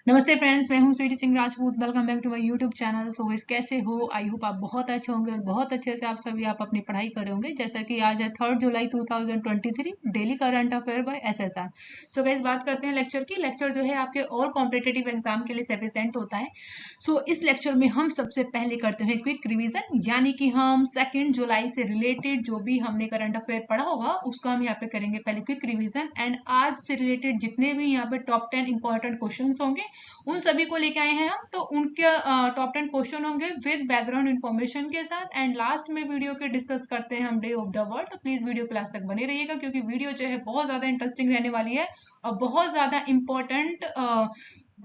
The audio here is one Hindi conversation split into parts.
नमस्ते फ्रेंड्स, मैं हूं Sweety Singh Rajput. Welcome back to my YouTube channel. So guys, कैसे हो? आई होप आप बहुत अच्छे होंगे और बहुत अच्छे से आप अपनी पढ़ाई कर रहे होंगे। जैसा कि आज है 3 जुलाई 2023, daily current affair by SSR. So guys, बात करते हैं लेक्चर की। लेक्चर जो है आपके और कॉम्पिटेटिव एग्जाम के लिए सफिशिएंट होता है। सो इस लेक्चर में हम सबसे पहले करते हैं क्विक रिविजन, यानी कि हम 2 जुलाई से रिलेटेड जो भी हमने करंट अफेयर पढ़ा होगा उसका हम यहाँ पे करेंगे पहले क्विक रिविजन। एंड आज से रिलेटेड जितने भी यहाँ पे टॉप 10 इंपॉर्टेंट क्वेश्चन होंगे उन सभी को लेके आए हैं हम। तो उनके टॉप 10 क्वेश्चन होंगे विद बैकग्राउंड इन्फॉर्मेशन के साथ। एंड लास्ट में वीडियो के डिस्कस करते हैं हम डे ऑफ द वर्ल्ड। तो प्लीज वीडियो क्लास तक बने रहिएगा, क्योंकि वीडियो जो है बहुत ज्यादा इंटरेस्टिंग रहने वाली है और बहुत ज्यादा इंपॉर्टेंट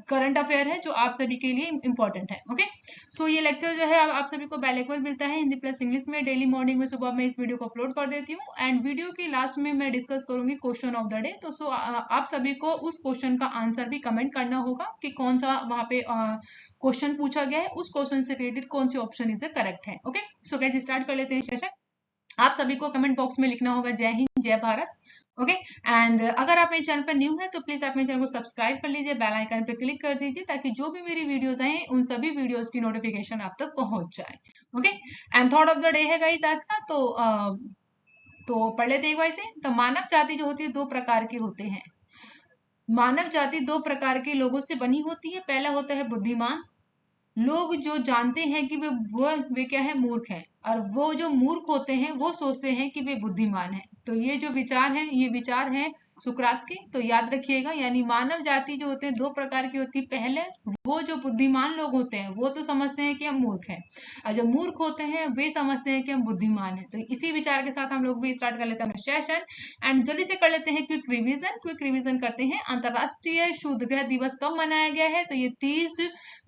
करंट अफेयर है जो आप सभी के लिए इंपॉर्टेंट है। ओके, सो ये लेक्चर जो है आप सभी को बाइलिंगुअल मिलता है, हिंदी प्लस इंग्लिश में। डेली मॉर्निंग में सुबह मैं इस वीडियो को अपलोड कर देती हूँ एंड वीडियो के लास्ट में मैं डिस्कस करूंगी क्वेश्चन ऑफ द डे। तो आप सभी को उस क्वेश्चन का आंसर भी कमेंट करना होगा कि कौन सा वहां पे क्वेश्चन पूछा गया है, उस क्वेश्चन से रिलेटेड कौन सी ऑप्शन इज करेक्ट है। ओके, सो गाइस स्टार्ट कर लेते हैं सेशन। आप सभी को कमेंट बॉक्स में लिखना होगा जय हिंद जय भारत। ओके, एंड अगर आप मेरे चैनल पर न्यू है तो प्लीज आप मेरे चैनल को सब्सक्राइब कर लीजिए, बेल आइकन पे क्लिक कर दीजिए, ताकि जो भी मेरी वीडियोस आए उन सभी वीडियोस की नोटिफिकेशन आप तक पहुंच जाए। Okay, and thought of the day है गाइस आज का। तो पढ़ लेते हैं एक बार से। तो मानव जाति जो होती है दो प्रकार की होते हैं। मानव जाति दो प्रकार के लोगों से बनी होती है। पहला होता है बुद्धिमान लोग, जो जानते हैं कि वे क्या है, मूर्ख हैं। और वो जो मूर्ख होते हैं वो सोचते हैं कि वे बुद्धिमान हैं। तो ये जो विचार हैं, ये विचार हैं सुकरात के। तो याद रखिएगा, यानी मानव जाति जो होते हैं दो प्रकार की होती है। पहले वो जो बुद्धिमान लोग होते हैं वो तो समझते हैं कि हम मूर्ख हैं, और जो मूर्ख होते हैं वे समझते हैं कि हम बुद्धिमान हैं। तो इसी विचार के साथ हम लोग भी स्टार्ट कर लेते हैं सेशन। एंड जल्दी से कर लेते हैं क्विक रिवीजन। क्विक रिवीजन करते हैं। अंतरराष्ट्रीय शूद्रग्रह दिवस कब मनाया गया है? तो ये 30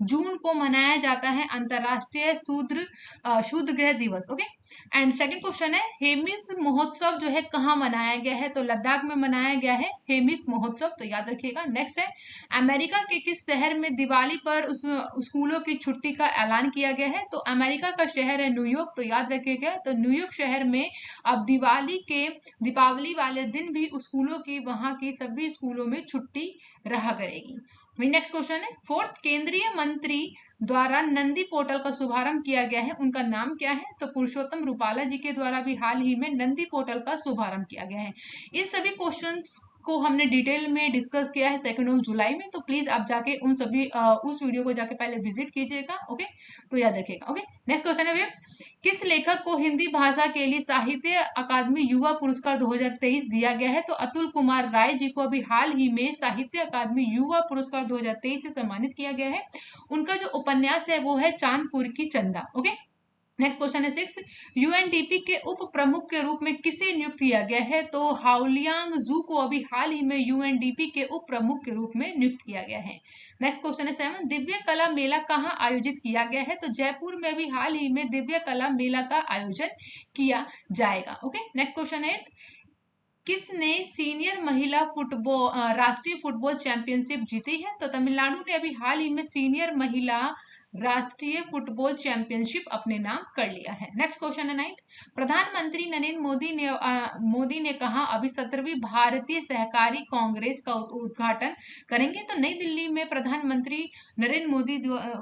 जून को मनाया जाता है, अंतरराष्ट्रीय शूद्रग्रह दिवस। ओके, एंड सेकंड क्वेश्चन है हेमिस महोत्सव जो है कहाँ मनाया गया है? तो लद्दाख में मनाया गया है हेमिस महोत्सव। तो याद रखिएगा। नेक्स्ट है अमेरिका के किस शहर में दिवाली पर स्कूलों की छुट्टी का ऐलान किया गया है? तो अमेरिका का शहर है न्यूयॉर्क। तो याद रखिएगा। तो न्यूयॉर्क शहर में अब दीपावली वाले दिन भी स्कूलों की, वहां की सभी स्कूलों में छुट्टी रहा करेगी। नेक्स्ट क्वेश्चन है फोर्थ, केंद्रीय मंत्री द्वारा नंदी पोर्टल का शुभारंभ किया गया है, उनका नाम क्या है? तो पुरुषोत्तम रूपाला जी के द्वारा भी हाल ही में नंदी पोर्टल का शुभारंभ किया गया है। इन सभी क्वेश्चंस को हमने डिटेल में डिस्कस किया है 2 जुलाई में। तो प्लीज आप जाके उन सभी उस वीडियो को जाके पहले विजिट कीजिएगा। ओके, तो याद रखिएगा। ओके, नेक्स्ट क्वेश्चन है किस लेखक को हिंदी भाषा के लिए साहित्य अकादमी युवा पुरस्कार 2023 दिया गया है? तो अतुल कुमार राय जी को अभी हाल ही में साहित्य अकादमी युवा पुरस्कार 2023 से सम्मानित किया गया है। उनका जो उपन्यास है वो है चांदपुर की चंदा। ओके, नेक्स्ट क्वेश्चन है 6, यूएनडीपी के उप प्रमुख के रूप में किसे नियुक्त किया गया है? तो हाउलियांग जू को अभी हाल ही में यूएनडीपी के उप प्रमुख के रूप में नियुक्त किया गया है। नेक्स्ट क्वेश्चन है 7, दिव्य कला मेला कहाँ आयोजित किया गया है? तो जयपुर में भी हाल ही में दिव्य कला मेला का आयोजन किया जाएगा। ओके, नेक्स्ट क्वेश्चन है किसने सीनियर महिला फुटबॉल राष्ट्रीय फुटबॉल चैंपियनशिप जीती है? तो तमिलनाडु ने अभी हाल ही में सीनियर महिला राष्ट्रीय फुटबॉल चैंपियनशिप अपने नाम कर लिया है। नेक्स्ट क्वेश्चन है 9, प्रधानमंत्री नरेंद्र मोदी ने कहा अभी 17वीं भारतीय सहकारी कांग्रेस का उद्घाटन करेंगे। तो नई दिल्ली में प्रधानमंत्री नरेंद्र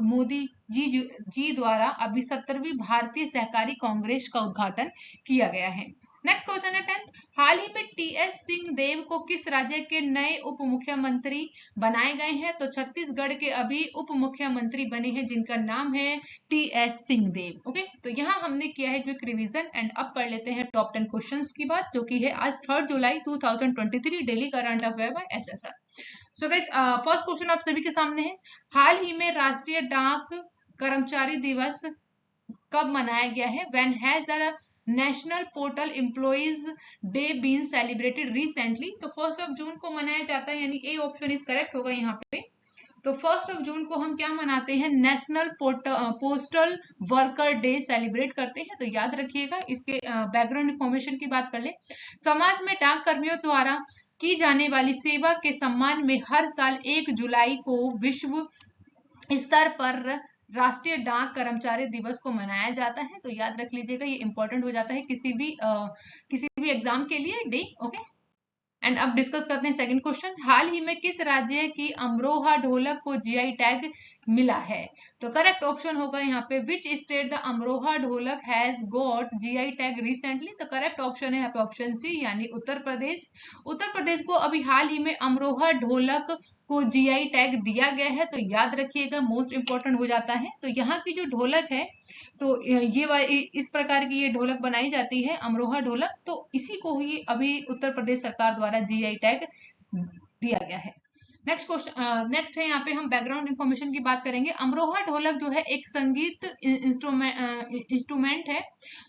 मोदी जी द्वारा अभी 17वीं भारतीय सहकारी कांग्रेस का उद्घाटन किया गया है। नेक्स्ट क्वेश्चन है 10, हाल ही में टीएस सिंहदेव को किस राज्य के नए उप मुख्यमंत्री बनाए गए हैं? तो छत्तीसगढ़ के अभी उप मुख्यमंत्री बने हैं जिनका नाम है टीएस सिंहदेव। ओके, तो यहाँ हमने किया है क्विक रिवीजन। एंड अब कर लेते हैं टॉप 10 क्वेश्चंस की बात, जो कि है आज 3 जुलाई 2023 daily current affair by SSR. So guys, first question आप सभी के सामने है, हाल ही में राष्ट्रीय डाक कर्मचारी दिवस कब मनाया गया है? When has the national portal employees day been celebrated recently? तो 1 जून को मनाया जाता है, यानी ए ऑप्शन इज करेक्ट होगा यहाँ पे। तो 1 जून को हम क्या मनाते हैं? National postal worker day celebrate करते हैं। तो याद रखिएगा। इसके बैकग्राउंड इंफॉर्मेशन की बात कर ले। समाज में डाक कर्मियों द्वारा की जाने वाली सेवा के सम्मान में हर साल 1 जुलाई को विश्व स्तर पर राष्ट्रीय डाक कर्मचारी दिवस को मनाया जाता है। तो याद रख लीजिएगा, ये इंपॉर्टेंट हो जाता है किसी भी एग्जाम के लिए डे। ओके, एंड अब डिस्कस करते हैं सेकंड क्वेश्चन। हाल ही में किस राज्य की अमरोहा ढोलक को जीआई टैग मिला है? तो करेक्ट ऑप्शन होगा यहाँ पे विच स्टेट द अमरोहा ढोलक has got GI tag recently. तो करेक्ट ऑप्शन है यहाँ पे ऑप्शन सी यानी उत्तर प्रदेश। उत्तर प्रदेश को अभी हाल ही में अमरोहा ढोलक को जीआई टैग दिया गया है। तो याद रखिएगा, मोस्ट इंपॉर्टेंट हो जाता है। तो यहाँ की जो ढोलक है तो इस प्रकार की ये ढोलक बनाई जाती है अमरोहा ढोलक, तो इसी को ही अभी उत्तर प्रदेश सरकार द्वारा जीआई टैग दिया गया है। नेक्स्ट क्वेश्चन, नेक्स्ट है यहाँ पे हम बैकग्राउंड इंफॉर्मेशन की बात करेंगे। अमरोहा ढोलक जो है एक संगीत इंस्ट्रूमेंट है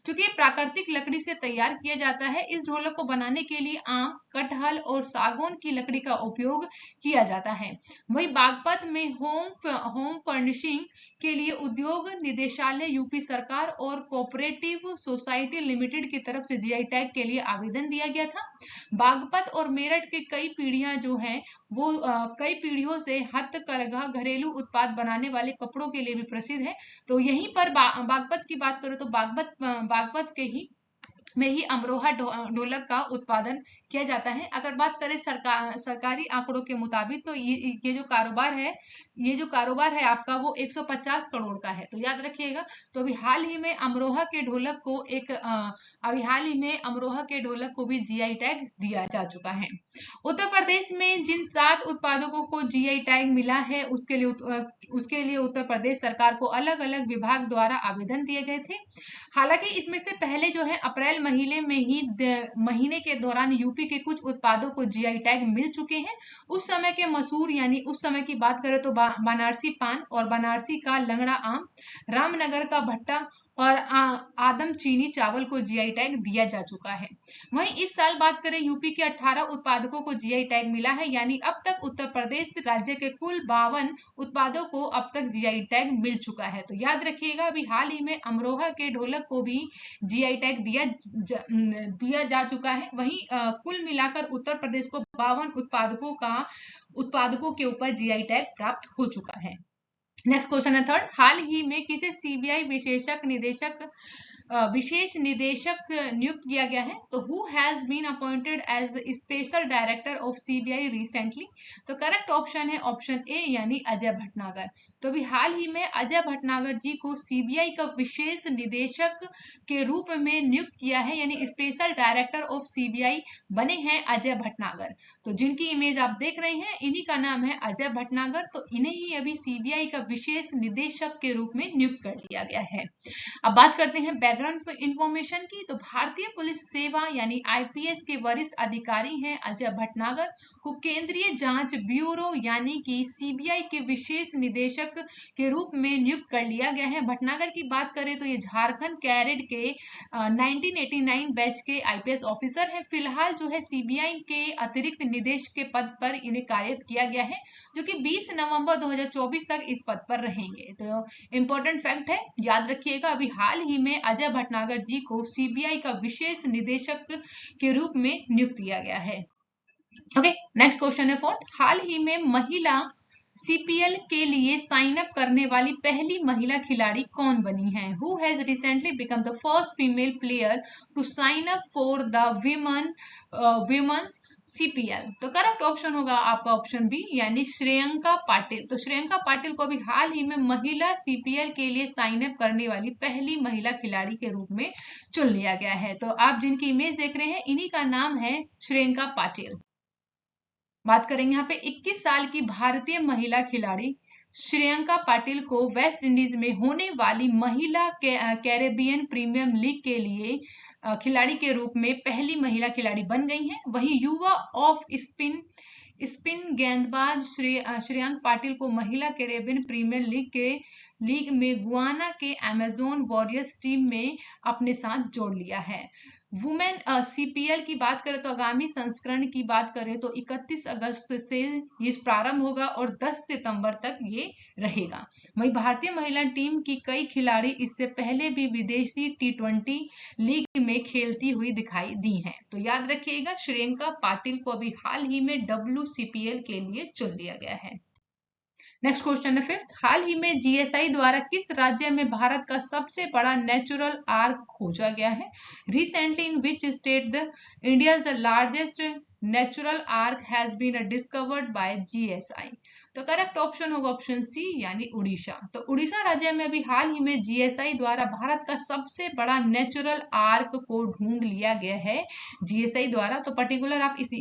जो कि प्राकृतिक लकड़ी से तैयार किया जाता है। इस ढोलक को बनाने के लिए आम, कटहल और सागौन की लकड़ी का उपयोग किया जाता है। वही बागपत में होम फर्निशिंग के लिए उद्योग निदेशालय, यूपी सरकार और कोऑपरेटिव सोसाइटी लिमिटेड की तरफ से जीआई टैग के लिए आवेदन दिया गया था। बागपत और मेरठ के कई पीढ़ियां जो हैं वो कई पीढ़ियों से हथकरघा घरेलू उत्पाद बनाने वाले कपड़ों के लिए भी प्रसिद्ध है। तो यहीं पर बागपत की बात करें तो बागपत के ही में ही अमरोहा ढोलक का उत्पादन किया जाता है। अगर बात करें सरकारी आंकड़ों के मुताबिक तो ये जो कारोबार है आपका वो 150 करोड़ का है। तो याद रखिएगा। तो अभी हाल ही में अमरोहा के ढोलक को भी जीआई टैग दिया जा चुका है। उत्तर प्रदेश में जिन 7 उत्पादकों को जीआई टैग मिला है उसके लिए उत्तर प्रदेश सरकार को अलग अलग विभाग द्वारा आवेदन दिए गए थे। हालांकि इसमें से पहले जो है अप्रैल महीने के दौरान यूपी के कुछ उत्पादों को जीआई टैग मिल चुके हैं। उस समय के मसूर यानी उस समय की बात करें तो बनारसी पान और बनारसी का लंगड़ा आम, रामनगर का भट्टा और आदम चीनी चावल को जीआई टैग दिया जा चुका है। वहीं इस साल बात करें यूपी के 18 उत्पादकों को जीआई टैग मिला है, यानी अब तक उत्तर प्रदेश राज्य के कुल 52 उत्पादों को अब तक जीआई टैग मिल चुका है। तो याद रखिएगा अभी हाल ही में अमरोहा के ढोलक को भी जीआई टैग दिया जा चुका है। वहीं कुल मिलाकर उत्तर प्रदेश को 52 उत्पादकों के ऊपर जीआई टैग प्राप्त हो चुका है। नेक्स्ट क्वेश्चन है थर्ड। हाल ही में किसे सीबीआई विशेष निदेशक नियुक्त किया गया है? तो who has been appointed as special director of CBI recently? तो करेक्ट ऑप्शन है ऑप्शन ए यानी अजय भटनागर। तो अभी हाल ही में अजय भटनागर जी को सीबीआई का विशेष निदेशक के रूप में नियुक्त किया है, यानी स्पेशल डायरेक्टर ऑफ सीबीआई बने हैं अजय भटनागर। तो जिनकी इमेज आप देख रहे हैं इन्हीं का नाम है अजय भटनागर। तो इन्हें ही अभी सीबीआई का विशेष निदेशक के रूप में नियुक्त कर लिया गया है। अब बात करते हैं बैकग्राउंड इंफॉर्मेशन की। तो भारतीय पुलिस सेवा यानी आईपीएस के वरिष्ठ अधिकारी हैं अजय भटनागर को केंद्रीय जांच ब्यूरो यानी कि सीबीआई के विशेष निदेशक के रूप में नियुक्त कर लिया गया है। भटनागर की बात करें तो ये झारखंड कैडेट के 1989 बैच के आईपीएस ऑफिसर है। फिलहाल जो है सीबीआई के अतिरिक्त निदेशक के पद पर इन्हें कार्यरत किया गया है, जो कि 20 नवंबर 2024 तक इस पद पर रहेंगे। तो इंपॉर्टेंट फैक्ट है, याद रखिएगा अभी हाल ही में अजय भटनागर जी को सीबीआई का विशेष निदेशक के रूप में नियुक्त किया गया है। ओके, नेक्स्ट क्वेश्चन है फोर्थ। हाल ही में महिला सीपीएल के लिए साइन अप करने वाली पहली महिला खिलाड़ी कौन बनी है? Who has recently become the first female player to sign up for the women's CPL? तो करेक्ट ऑप्शन होगा आपका ऑप्शन बी यानी श्रेयंका पाटिल। तो श्रेयंका पाटिल को भी हाल ही में महिला सीपीएल के लिए साइन अप करने वाली पहली महिला खिलाड़ी के रूप में चुन लिया गया है। तो आप जिनकी इमेज देख रहे हैं इन्हीं का नाम है श्रेयंका पाटिल। बात करेंगे यहाँ पे 21 साल की भारतीय महिला खिलाड़ी श्रेयंका पाटिल को वेस्ट इंडीज में होने वाली महिला कैरेबियन प्रीमियम लीग के लिए खिलाड़ी के रूप में पहली महिला खिलाड़ी बन गई हैं। वहीं युवा ऑफ स्पिन गेंदबाज श्रेयांक पाटिल को महिला कैरेबियन प्रीमियर लीग में गुआना के अमेजोन वॉरियर्स टीम में अपने साथ जोड़ लिया है। वुमेन सीपीएल की बात करें तो आगामी संस्करण की बात करें तो 31 अगस्त से ये प्रारंभ होगा और 10 सितंबर तक ये रहेगा। वहीं भारतीय महिला टीम की कई खिलाड़ी इससे पहले भी विदेशी T20 लीग में खेलती हुई दिखाई दी हैं। तो याद रखिएगा श्रेयंका पाटिल को अभी हाल ही में WCPL के लिए चुन लिया गया है। नेक्स्ट क्वेश्चन है फिफ्थ। हाल ही में जीएसआई द्वारा किस राज्य में भारत का सबसे बड़ा नेचुरल आर्क खोजा गया है? Recently in which state the India the largest natural arch has been discovered by GSI? तो करेक्ट ऑप्शन होगा ऑप्शन सी यानी उड़ीसा। तो उड़ीसा राज्य में अभी हाल ही में जीएसआई द्वारा भारत का सबसे बड़ा नेचुरल आर्क को ढूंढ लिया गया है जीएसआई द्वारा। तो पर्टिकुलर आप इस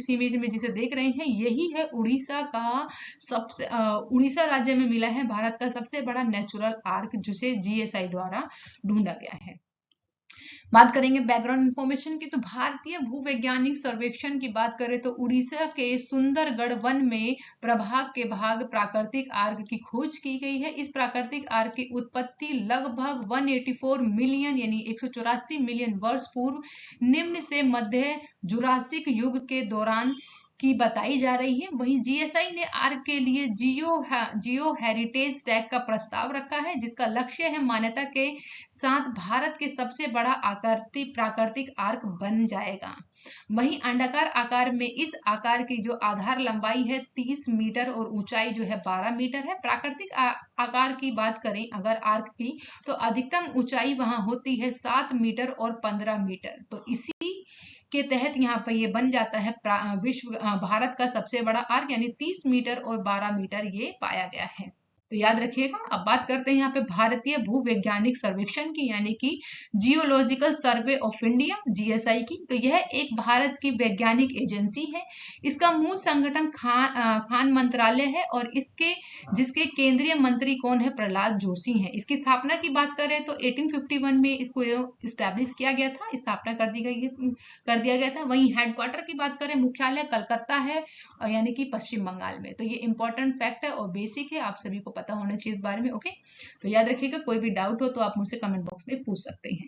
इमेज में जिसे देख रहे हैं यही है उड़ीसा का सबसे उड़ीसा राज्य में मिला है भारत का सबसे बड़ा नेचुरल आर्क जिसे जीएसआई द्वारा ढूंढा गया है। बात करेंगे बैकग्राउंड इंफॉर्मेशन की, तो भारतीय भूवैज्ञानिक सर्वेक्षण की बात करें तो उड़ीसा के सुंदरगढ़ वन में प्रभाग के भाग प्राकृतिक आर्क की खोज की गई है। इस प्राकृतिक आर्क की उत्पत्ति लगभग 184 मिलियन यानी 184 मिलियन वर्ष पूर्व निम्न से मध्य जुरासिक युग के दौरान की बताई जा रही है। वहीं जीएसआई ने आर्क के लिए जियो हेरिटेज टैग का प्रस्ताव रखा है जिसका लक्ष्य है मान्यता के साथ भारत के सबसे बड़ा प्राकृतिक आर्क बन जाएगा। वहीं अंडाकार आकार में इस आकार की जो आधार लंबाई है 30 मीटर और ऊंचाई जो है 12 मीटर है। प्राकृतिक आकार की बात करें अगर आर्क की तो अधिकतम ऊंचाई वहां होती है 7 मीटर और 15 मीटर। तो इसी के तहत यहाँ पर ये बन जाता है भारत का सबसे बड़ा आर्क यानी 30 मीटर और 12 मीटर ये पाया गया है। तो याद रखिएगा। अब बात करते हैं यहाँ पे भारतीय भूवैज्ञानिक सर्वेक्षण की यानी कि geological survey of India GSI की। तो यह एक भारत की वैज्ञानिक एजेंसी है। इसका मूल संगठन खान मंत्रालय है और जिसके केंद्रीय मंत्री कौन है? प्रहलाद जोशी है। इसकी स्थापना की बात करें तो 1851 में इसको इस्टेब्लिश किया गया था, स्थापना कर दिया गया था। वहीं हेडक्वार्टर की बात करें मुख्यालय कलकत्ता है यानी कि पश्चिम बंगाल में। तो ये इंपॉर्टेंट फैक्ट है और बेसिक है, आप सभी को पता होना चाहिए इस बारे में। ओके, तो याद रखिएगा। कोई भी डाउट हो तो आप मुझसे कमेंट बॉक्स में पूछ सकते हैं।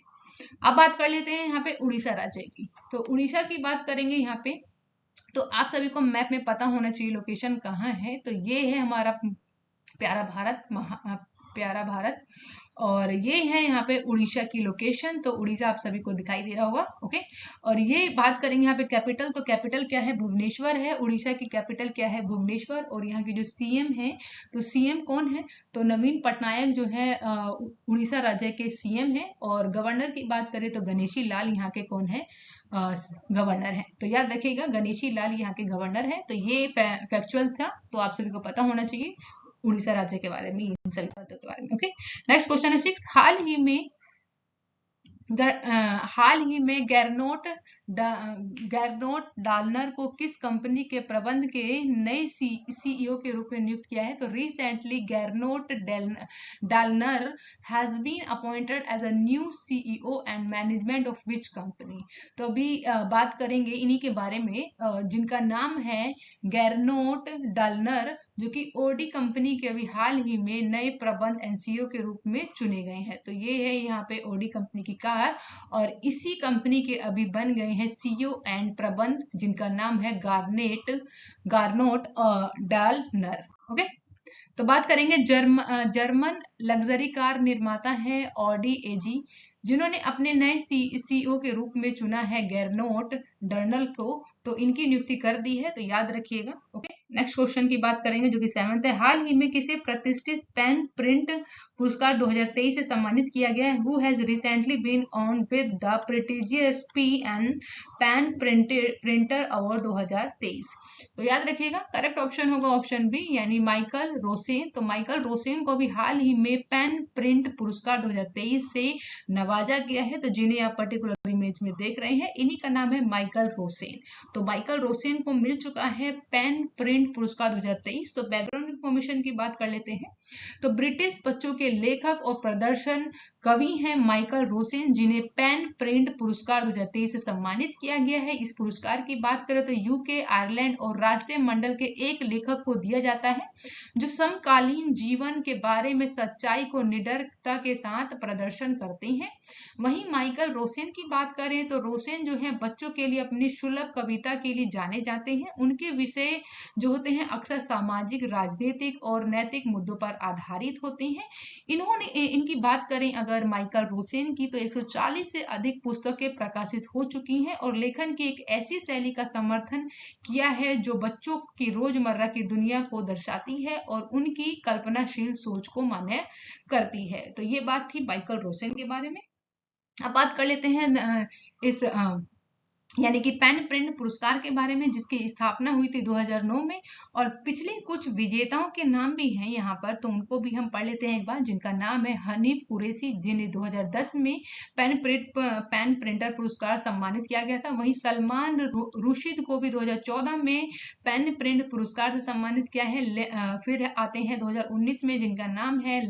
अब बात कर लेते हैं यहाँ पे उड़ीसा राज्य की। तो उड़ीसा की बात करेंगे यहाँ पे, तो आप सभी को मैप में पता होना चाहिए लोकेशन कहाँ है। तो ये है हमारा प्यारा भारत और ये है यहाँ पे उड़ीसा की लोकेशन। तो उड़ीसा आप सभी को दिखाई दे रहा होगा। ओके, और ये बात करेंगे यहाँ पे कैपिटल, तो कैपिटल क्या है? भुवनेश्वर है। उड़ीसा की कैपिटल क्या है? भुवनेश्वर। और यहाँ की जो सीएम है, तो सीएम कौन है? तो नवीन पटनायक जो है उड़ीसा राज्य के सीएम है। और गवर्नर की बात करें तो गणेशी लाल यहाँ के कौन है? गवर्नर है। तो याद रखिएगा गणेशी लाल यहाँ के गवर्नर है। तो ये फैक्चुअल था, तो आप सभी को पता होना चाहिए उड़ीसा राज्य के बारे में, इन सभी बातों के बारे में। ओके, नेक्स्ट क्वेश्चन है 6। हाल ही में गैरनोट डालनर को किस कंपनी के प्रबंध के नए सीईओ के रूप में नियुक्त किया है? तो recently Gernot Döllner has been appointed as a new CEO and management of which company? तो अभी बात करेंगे इन्हीं के बारे में जिनका नाम है गैरनोट डालनर, जो कि ओडी कंपनी के अभी हाल ही में नए प्रबंध एनसीओ के रूप में चुने गए हैं। तो ये है यहाँ पे ओडी कंपनी की कार और इसी कंपनी के अभी बन गए हैं सीईओ एंड प्रबंध जिनका नाम है गारनोट डालनर। ओके, तो बात करेंगे जर्मन लग्जरी कार निर्माता है ऑडी एजी, जिन्होंने अपने नए सीईओ के रूप में चुना है गैरनोट डर्नल को। तो इनकी नियुक्ति कर दी है, तो याद रखिएगा। ओके, नेक्स्ट क्वेश्चन की बात करेंगे जो कि 7th है। हाल ही में किसे प्रतिष्ठित पेन प्रिंट पुरस्कार 2023 से सम्मानित किया गया है? Who has recently been on with the prestigious PN pen printer award 2023? तो याद रखिएगा करेक्ट ऑप्शन होगा ऑप्शन बी यानी माइकल रोसेन। तो माइकल रोसेन को भी हाल ही में पेन प्रिंट पुरस्कार 2023 से नवाजा गया है। तो जिन्हें आप पर्टिकुलर इमेज में देख रहे हैं इन्हीं का नाम है माइकल रोसेन। तो माइकल रोसेन को मिल चुका है पेन प्रिंट पुरस्कार 2023। तो बैकग्राउंड इंफॉर्मेशन की बात कर लेते हैं। तो ब्रिटिश बच्चों के लेखक और प्रदर्शन कवि हैं माइकल रोसेन, जिन्हें पेन प्रिंट पुरस्कार 2023 से सम्मानित किया गया है। इस पुरस्कार की बात करें तो यूके, आयरलैंड और राष्ट्रीय मंडल के एक लेखक को दिया जाता है जो समकालीन जीवन के बारे में सच्चाई को निडरता के साथ प्रदर्शन करते हैं। वहीं माइकल रोसेन की बात करें तो रोसेन जो है बच्चों के लिए अपनी सुलभ कविता के लिए जाने जाते हैं। उनके विषय जो होते हैं अक्सर सामाजिक, राजनीतिक और नैतिक मुद्दों पर आधारित होते हैं। इनकी बात करें अगर माइकल रोसेन की तो 140 से अधिक पुस्तकें प्रकाशित हो चुकी हैं और लेखन की एक ऐसी शैली का समर्थन किया है जो बच्चों की रोजमर्रा की दुनिया को दर्शाती है और उनकी कल्पनाशील सोच को मान्य करती है। तो ये बात थी माइकल रोसेन के बारे में। अब बात कर लेते हैं इस यानी कि पेन प्रिंट पुरस्कार के बारे में, जिसकी स्थापना हुई थी 2009 में। और पिछले कुछ विजेताओं के नाम भी हैं यहाँ पर, तो उनको भी हम पढ़ लेते हैं एक बार, जिनका नाम है हनीफ कुरैशी, जिन्हें 2010 में पेन प्रिंटर पुरस्कार सम्मानित किया गया था। वहीं सलमान रुशिद को भी 2014 में पेन प्रिंट पुरस्कार से सम्मानित किया है। फिर आते हैं 2019 में, जिनका नाम है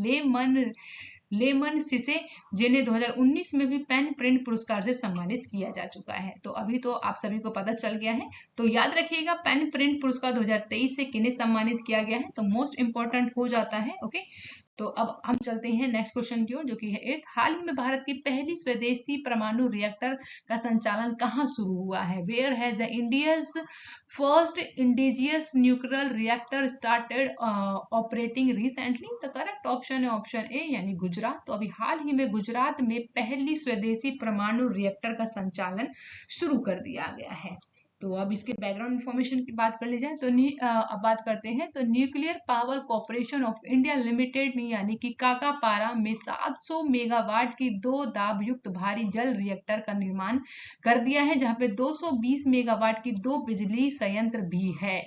लेमन सिसे, जिन्हें 2019 में भी पेन प्रिंट पुरस्कार से सम्मानित किया जा चुका है। तो अभी तो आप सभी को पता चल गया है। तो याद रखिएगा, पेन प्रिंट पुरस्कार 2023 से किन्हें सम्मानित किया गया है, तो मोस्ट इंपॉर्टेंट हो जाता है। ओके, तो अब हम चलते हैं नेक्स्ट क्वेश्चन की ओर, जो कि है 8th। हाल ही में भारत की पहली स्वदेशी परमाणु रिएक्टर का संचालन कहाँ शुरू हुआ है? Where has the India's first indigenous nuclear reactor started operating recently? The correct option है ऑप्शन ए, यानी गुजरात। तो अभी हाल ही में गुजरात में पहली स्वदेशी परमाणु रिएक्टर का संचालन शुरू कर दिया गया है। तो अब इसके बैकग्राउंड इंफॉर्मेशन की बात कर ली जाए तो अब बात करते हैं। तो nuclear power corporation of India limited ने, यानी कि काकापारा में 700 मेगावाट की 2 दाब युक्त भारी जल रिएक्टर का निर्माण कर दिया है, जहां पे 220 मेगावाट की 2 बिजली संयंत्र भी है।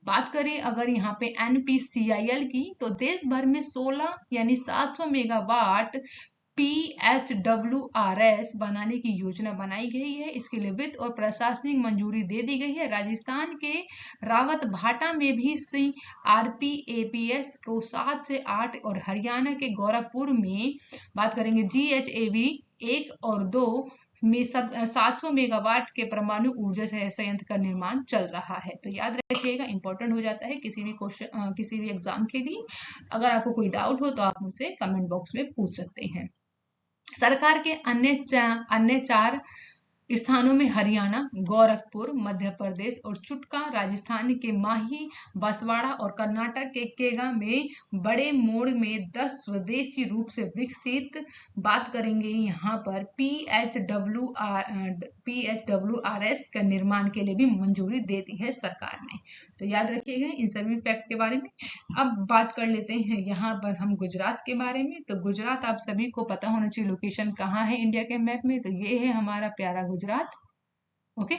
बात करें अगर यहाँ पे NPCIL की, तो देश भर में 16 यानी 700 मेगावाट PHWRS बनाने की योजना बनाई गई है। इसके लिए वित्त और प्रशासनिक मंजूरी दे दी गई है। राजस्थान के रावत भाटा में भी CRPAPS को 7 से 8 और हरियाणा के गोरखपुर में बात करेंगे GHAV 1 और 2 में 700 मेगावाट के परमाणु ऊर्जा संयंत्र का निर्माण चल रहा है। तो याद रखिएगा, इंपॉर्टेंट हो जाता है किसी भी क्वेश्चन, किसी भी एग्जाम के लिए। अगर आपको कोई डाउट हो तो आप मुझसे कमेंट बॉक्स में पूछ सकते हैं। सरकार के अन्य 4 स्थानों में हरियाणा, गोरखपुर, मध्य प्रदेश और चुटका, राजस्थान के माही, बांसवाड़ा और कर्नाटक के केगा में बड़े मोड़ में 10 स्वदेशी रूप से विकसित बात करेंगे यहाँ पर PHWRS का निर्माण के लिए भी मंजूरी दे दी है सरकार ने। तो याद रखिएगा इन सभी फैक्ट के बारे में। अब बात कर लेते हैं यहाँ पर हम गुजरात के बारे में। तो गुजरात आप सभी को पता होना चाहिए लोकेशन कहाँ है इंडिया के मैप में। तो ये है हमारा प्यारा गुजरात। ओके,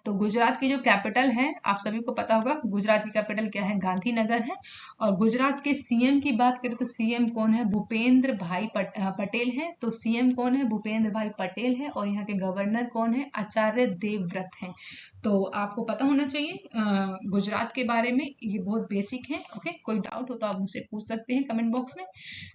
तो गुजरात की जो कैपिटल है आप सभी को पता होगा, गुजरात की कैपिटल क्या है? गांधीनगर है। और गुजरात के CM की बात करें तो CM कौन है? भूपेंद्र भाई पटेल है। तो CM कौन है? भूपेंद्र भाई पटेल है। और यहाँ के गवर्नर कौन है? आचार्य देवव्रत हैं। तो आपको पता होना चाहिए गुजरात के बारे में, ये बहुत बेसिक है। ओके, कोई डाउट हो तो आप मुझसे पूछ सकते हैं कमेंट बॉक्स में।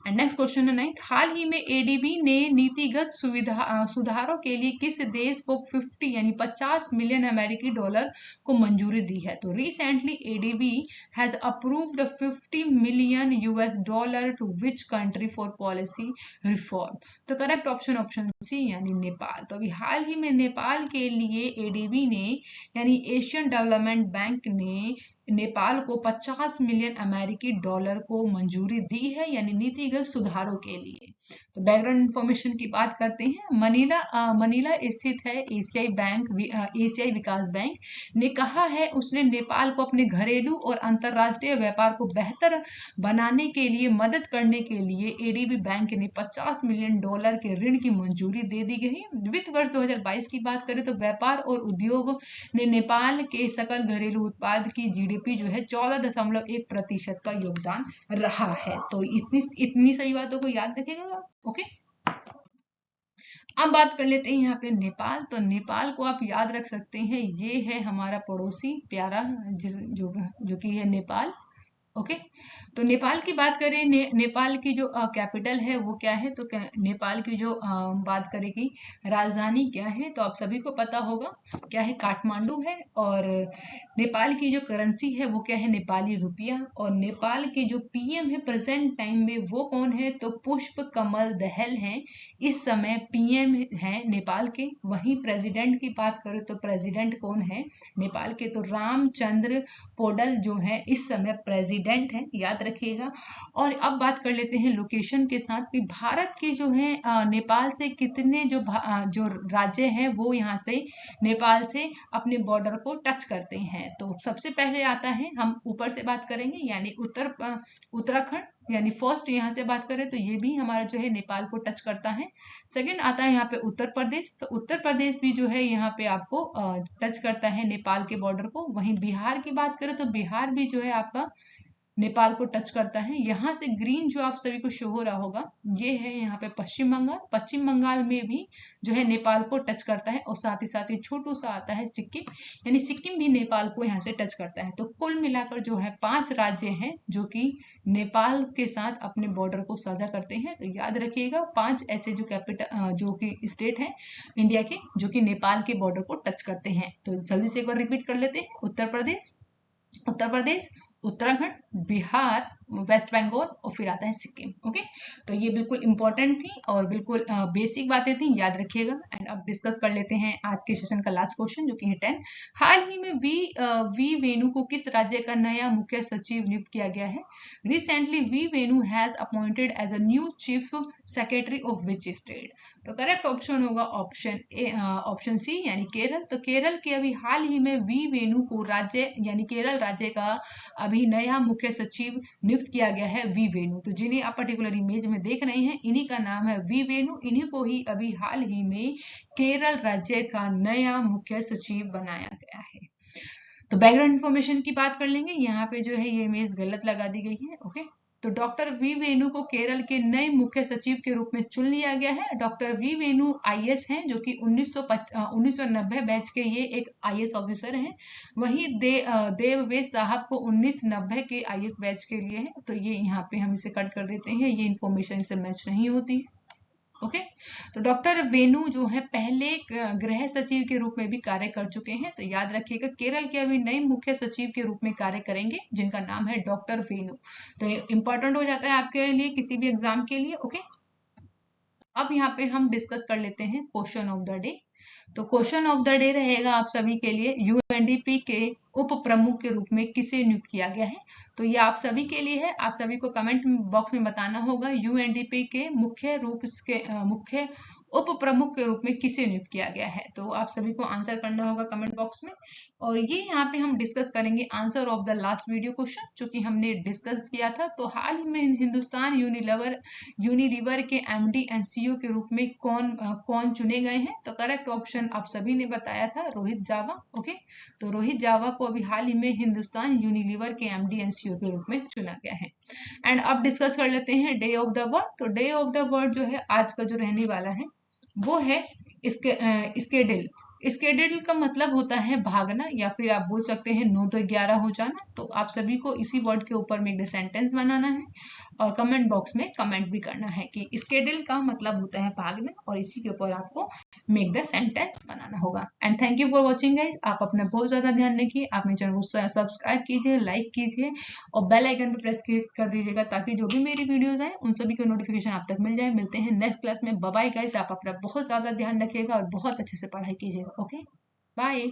एंड नेक्स्ट क्वेश्चन है 9th। हाल ही में ADB ने नीतिगत सुधारों के लिए किस देश को 50 यानी 50 मिलियन अमेरिकी डॉलर को मंजूरी दी है? तो recently ADB has approved the 50 million US dollar to which country for policy reform? तो करेक्ट ऑप्शन ऑप्शन सी, यानी नेपाल। तो अभी हाल ही में नेपाल के लिए ADB ने, यानी एशियन डेवलपमेंट बैंक ने, नेपाल को 50 मिलियन अमेरिकी डॉलर को मंजूरी दी है, यानी नीतिगत सुधारों के लिए। तो बैकग्राउंड इंफॉर्मेशन की बात करते हैं। मनीला स्थित है एशियाई विकास बैंक ने कहा है उसने नेपाल को अपने घरेलू और अंतरराष्ट्रीय व्यापार को बेहतर बनाने के लिए मदद करने के लिए ADB बैंक ने 50 मिलियन डॉलर के ऋण की मंजूरी दे दी गई। वित्त वर्ष 2022 की बात करें तो व्यापार और उद्योग ने नेपाल के सकल घरेलू उत्पाद की GDP जो है 14.1% का योगदान रहा है। तो इतनी सही बातों को याद रखिएगा। ओके, अब बात कर लेते हैं यहाँ पे नेपाल। तो नेपाल को आप याद रख सकते हैं, ये है हमारा पड़ोसी प्यारा जो कि है नेपाल। ओके, तो नेपाल की बात करें, नेपाल की जो कैपिटल है वो क्या है? तो नेपाल की जो बात करेगी राजधानी क्या है? तो आप सभी को पता होगा क्या है? काठमांडू है। और नेपाल की जो करेंसी है वो क्या है? नेपाली रुपया। और नेपाल के जो PM है प्रेजेंट टाइम में वो कौन है? तो पुष्प कमल दहल हैं, इस समय PM है नेपाल के। वहीं प्रेसिडेंट की बात करें तो प्रेसिडेंट कौन है नेपाल के? तो रामचंद्र पौडल जो है इस समय प्रेसिडेंट प्रेसिडेंट है, याद रखिएगा। और अब बात कर लेते हैं लोकेशन के साथ कि भारत के जो है नेपाल से कितने जो राज्य हैं वो यहाँ से नेपाल से अपने बॉर्डर को टच करते हैं। तो सबसे पहले आता है, हम ऊपर से बात करेंगे, यानी उत्तराखंड, यानी फर्स्ट यहाँ से बात करें तो ये भी हमारा जो है नेपाल को टच करता है। सेकंड आता है यहाँ पे उत्तर प्रदेश, तो उत्तर प्रदेश भी जो है यहाँ पे आपको टच करता है नेपाल के बॉर्डर को। वहीं बिहार की बात करें तो बिहार भी जो है आपका नेपाल को टच करता है। यहाँ से ग्रीन जो आप सभी को शो हो रहा होगा, ये है यहाँ पे पश्चिम बंगाल। पश्चिम बंगाल में भी जो है नेपाल को टच करता है, और साथ ही छोटू सा आता है सिक्किम, यानी सिक्किम भी नेपाल को यहाँ से टच करता है। तो कुल मिलाकर जो है 5 राज्य हैं जो कि नेपाल के साथ अपने बॉर्डर को साझा करते हैं। तो याद रखिएगा 5 ऐसे जो कि स्टेट हैं इंडिया के जो कि नेपाल के बॉर्डर को टच करते हैं। तो जल्दी से एक बार रिपीट कर लेते हैं, उत्तर प्रदेश, उत्तराखंड, बिहार, वेस्ट बंगाल और फिर आता है सिक्किम। ओके, तो ये बिल्कुल इंपॉर्टेंट थी और बिल्कुल बेसिक बातें थी, याद रखिएगा। एंड अब डिस्कस कर लेते हैं आज के सेशन का लास्ट क्वेश्चन जो कि है 10। हाल ही में वी वेणु को किस राज्य का नया मुख्य सचिव नियुक्त किया गया है? Recently V Venu has appointed as a new chief secretary of which state? तो करेक्ट ऑप्शन होगा ऑप्शन सी, यानी केरल। तो केरल के अभी हाल ही में वी वेणु को यानी केरल राज्य का अभी नया मुख्य सचिव नियुक्त किया गया है, वी वेणु। तो जिन्हें आप पर्टिकुलर इमेज में देख रहे हैं, इन्हीं का नाम है वी वेणु। इन्हीं को ही अभी हाल ही में केरल राज्य का नया मुख्य सचिव बनाया गया है। तो बैकग्राउंड इंफॉर्मेशन की बात कर लेंगे। यहाँ पे जो है ये इमेज गलत लगा दी गई है। ओके, तो डॉक्टर वी वेणु को केरल के नए मुख्य सचिव के रूप में चुन लिया गया है। डॉक्टर वी वेणु आईएएस हैं, जो कि 1990 बैच के ये एक आईएएस ऑफिसर हैं। वहीं देववेश साहब को 1990 के आईएएस बैच के लिए है। तो ये यहाँ पे हम इसे कट कर देते हैं, ये इन्फॉर्मेशन से मैच नहीं होती है। ओके, तो डॉक्टर वेणु जो है पहले गृह सचिव के रूप में भी कार्य कर चुके हैं। तो याद रखिएगा केरल के अभी नए मुख्य सचिव के रूप में कार्य करेंगे, जिनका नाम है डॉक्टर वेणु। तो ये इंपॉर्टेंट हो जाता है आपके लिए किसी भी एग्जाम के लिए। ओके, अब यहाँ पे हम डिस्कस कर लेते हैं क्वेश्चन ऑफ द डे। तो क्वेश्चन ऑफ द डे रहेगा आप सभी के लिए, यूएनडीपी के उप प्रमुख के रूप में किसे नियुक्त किया गया है? तो ये आप सभी के लिए है, आप सभी को कमेंट बॉक्स में बताना होगा यूएनडीपी के मुख्य उप प्रमुख के रूप में किसे नियुक्त किया गया है। तो आप सभी को आंसर करना होगा कमेंट बॉक्स में। और ये यहाँ पे हम डिस्कस करेंगे answer of the last video question जो कि हमने डिस्कस किया था। तो हाल ही में हिंदुस्तान यूनिलीवर के एमडी एंड सीईओ के रूप में कौन चुने गए हैं? तो करेक्ट ऑप्शन आप सभी ने बताया था, रोहित जावा। ओके, तो रोहित जावा को अभी हाल ही में हिंदुस्तान यूनिलीवर के एमडी एंड सीईओ के रूप में चुना गया है। एंड अब डिस्कस कर लेते हैं डे ऑफ द वर्ड। तो डे ऑफ द वर्ड जो है आज का जो रहने वाला है वो है स्केड्यूल। स्केड्यूल का मतलब होता है भागना, या फिर आप बोल सकते हैं 9 to 11 हो जाना। तो आप सभी को इसी वर्ड के ऊपर मेक द सेंटेंस बनाना है और कमेंट बॉक्स में कमेंट भी करना है कि स्केड्यूल का मतलब होता है भागना, और इसी के ऊपर आपको मेक द सेंटेंस बनाना होगा। And thank you for watching guys. आप अपना बहुत ज्यादा ध्यान रखिए, आप मेरे चैनल को सब्सक्राइब कीजिए, लाइक कीजिए और बेल आइकन पर प्रेस कर दीजिएगा ताकि जो भी मेरी वीडियोस आए उन सभी के नोटिफिकेशन आप तक मिल जाए। मिलते हैं नेक्स्ट क्लास में। बाय बाय गाइज, आप अपना बहुत ज्यादा ध्यान रखिएगा और बहुत अच्छे से पढ़ाई कीजिएगा। Okay, bye.